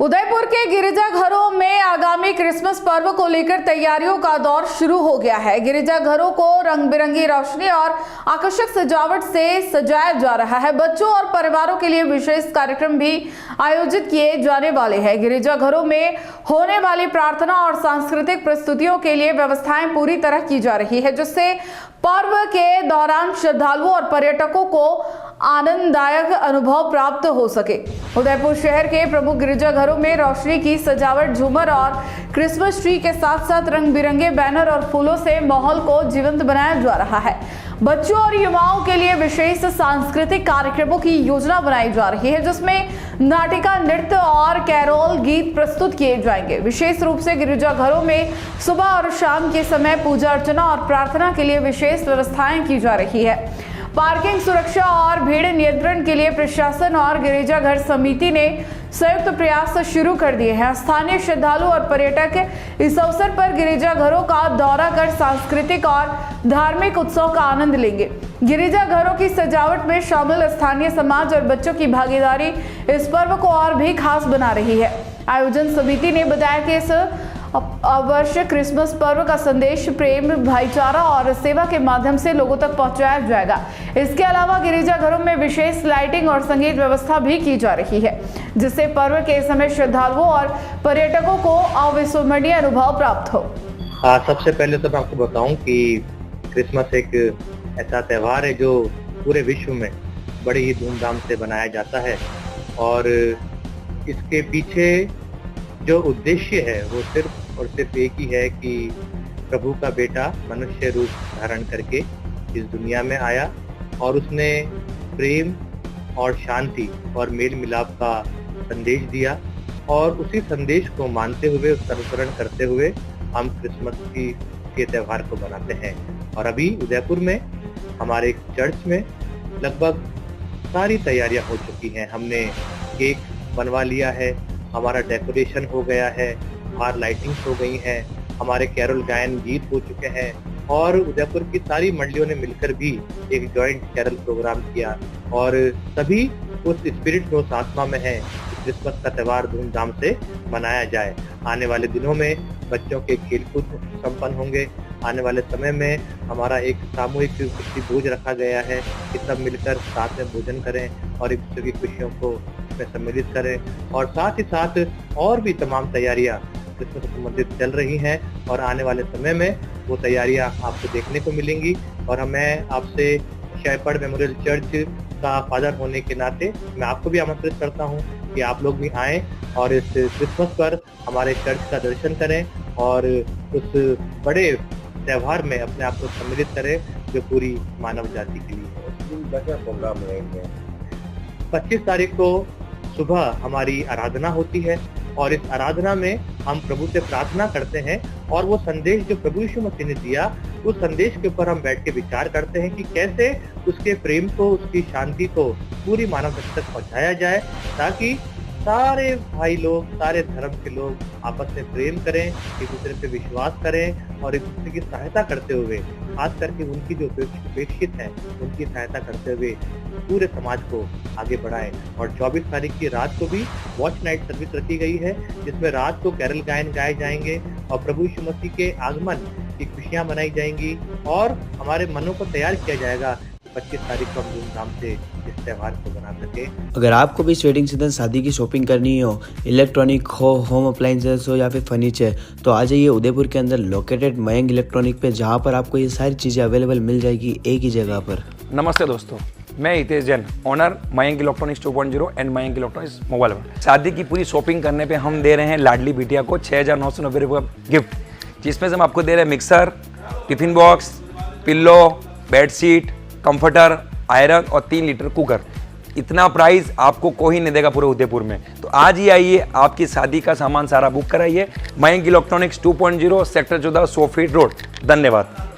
उदयपुर के गिरिजाघरों में आगामी क्रिसमस पर्व को लेकर तैयारियों का दौर शुरू हो गया है। गिरिजाघरों को रंग बिरंगी रोशनी और आकर्षक सजावट से सजाया जा रहा है। बच्चों और परिवारों के लिए विशेष कार्यक्रम भी आयोजित किए जाने वाले हैं। गिरिजाघरों में होने वाली प्रार्थना और सांस्कृतिक प्रस्तुतियों के लिए व्यवस्थाएं पूरी तरह की जा रही है, जिससे पर्व के दौरान श्रद्धालुओं और पर्यटकों को आनंददायक अनुभव प्राप्त हो सके। उदयपुर शहर के प्रमुख गिरिजाघरों में रोशनी की सजावट, झूमर और क्रिसमस ट्री के साथ साथ रंग बिरंगे बैनर और फूलों से माहौल को जीवंत बनाया जा रहा है। बच्चों और युवाओं के लिए विशेष सांस्कृतिक कार्यक्रमों की योजना बनाई जा रही है, जिसमें नाटिका, नृत्य और कैरोल गीत प्रस्तुत किए जाएंगे। विशेष रूप से गिरिजाघरों में सुबह और शाम के समय पूजा अर्चना और प्रार्थना के लिए विशेष व्यवस्थाएं की जा रही है। पार्किंग, सुरक्षा और भीड़ नियंत्रण के लिए प्रशासन और गिरिजाघर समिति ने संयुक्त प्रयास शुरू कर दिए हैं। स्थानीय श्रद्धालु और पर्यटक इस अवसर पर गिरिजाघरों का दौरा कर सांस्कृतिक और धार्मिक उत्सव का आनंद लेंगे। गिरिजाघरों की सजावट में शामिल स्थानीय समाज और बच्चों की भागीदारी इस पर्व को और भी खास बना रही है। आयोजन समिति ने बताया कि इस वर्ष क्रिसमस पर्व का संदेश प्रेम, भाईचारा और सेवा के माध्यम से लोगों तक पहुंचाया जाएगा। इसके अलावा गिरिजाघरों में विशेष लाइटिंग और संगीत व्यवस्था भी की जा रही है, जिससे पर्व के समय श्रद्धालुओं और पर्यटकों को अविस्मरणीय अनुभव प्राप्त हो। सबसे पहले तो मैं आपको बताऊं कि क्रिसमस एक ऐसा त्यौहार है जो पूरे विश्व में बड़े ही धूमधाम से मनाया जाता है और इसके पीछे जो उद्देश्य है वो सिर्फ और सिर्फ एक ही है कि प्रभु का बेटा मनुष्य रूप धारण करके इस दुनिया में आया और उसने प्रेम और शांति और मेल मिलाप का संदेश दिया और उसी संदेश को मानते हुए, उसका अनुसरण करते हुए हम क्रिसमस के त्यौहार को मनाते हैं। और अभी उदयपुर में हमारे एक चर्च में लगभग सारी तैयारियां हो चुकी हैं। हमने केक बनवा लिया है, हमारा डेकोरेशन हो गया है, बाहर लाइटिंग्स हो गई हैं, हमारे कैरोल गायन गीत हो चुके हैं और उदयपुर की सारी मंडलियों ने मिलकर भी एक जॉइंट कैरोल प्रोग्राम किया और सभी उस स्पिरिट में, उस आत्मा में है कि क्रिसमस का त्यौहार धूमधाम से मनाया जाए। आने वाले दिनों में बच्चों के खेलकूद संपन्न होंगे। आने वाले समय में हमारा एक सामूहिक खुशी भोज रखा गया है कि सब मिलकर साथ में भोजन करें और एक दूसरे की खुशियों को इसमें सम्मिलित करें और साथ ही साथ और भी तमाम तैयारियां क्रिसमस से संबंधित चल रही हैं और आने वाले समय में वो तैयारियां आपको देखने को मिलेंगी। और मैं आपसे शेपर्ड मेमोरियल चर्च का फादर होने के नाते मैं आपको भी आमंत्रित करता हूं कि आप लोग भी आएं और इस क्रिसमस पर हमारे चर्च का दर्शन करें और उस बड़े त्यौहार में अपने आप को सम्मिलित करें जो पूरी मानव जाति के लिए है। प्रोग्राम रहेंगे 25 तारीख को सुबह हमारी आराधना होती है और इस आराधना में हम प्रभु से प्रार्थना करते हैं और वो संदेश जो प्रभु यीशु मसीह ने दिया, उस संदेश के ऊपर हम बैठ के विचार करते हैं कि कैसे उसके प्रेम को, उसकी शांति को पूरी मानव जाति तक पहुंचाया जाए, ताकि सारे भाई लोग, सारे धर्म के लोग आपस में प्रेम करें, एक दूसरे पे विश्वास करें और एक दूसरे की सहायता करते हुए, खास करके उनकी जो उपेक्षित हैं उनकी सहायता करते हुए पूरे समाज को आगे बढ़ाएं। और 24 तारीख की रात को भी वॉच नाइट सर्विस रखी गई है, जिसमें रात को कैरल गायन गाए जाएंगे और प्रभु यीशु मसीह के आगमन की खुशियां मनाई जाएंगी और हमारे मनों को तैयार किया जाएगा 25 तारीख को हम धूमधाम से इस त्यौहार को बना सके। अगर आपको भी इस वेडिंग सीजन शादी की शॉपिंग करनी हो, इलेक्ट्रॉनिक हो, होम अप्लाइंसेस हो या फिर फर्नीचर, तो आ जाइए उदयपुर के अंदर लोकेटेड मयंक इलेक्ट्रॉनिक पे, जहां पर आपको ये सारी चीज़ें अवेलेबल मिल जाएगी एक ही जगह पर। नमस्ते दोस्तों, मैं Hitesh Jain, owner Mayank electronics 2.0 and Mayank electronics mobile world. शादी की पूरी शॉपिंग करने पे हम दे रहे हैं लाडली बिटिया को 6,990 रुपये का गिफ्ट, जिसमें से हम आपको दे रहे हैं mixer, tiffin box, pillow, bedsheet, comforter, iron और 3 लीटर कुकर। इतना प्राइस आपको कोई नहीं देगा पूरे उदयपुर में। तो आज ही आइए, आपकी शादी का सामान सारा बुक कराइए। Mayank electronics 2.0 sector 14 100 feet road. धन्यवाद।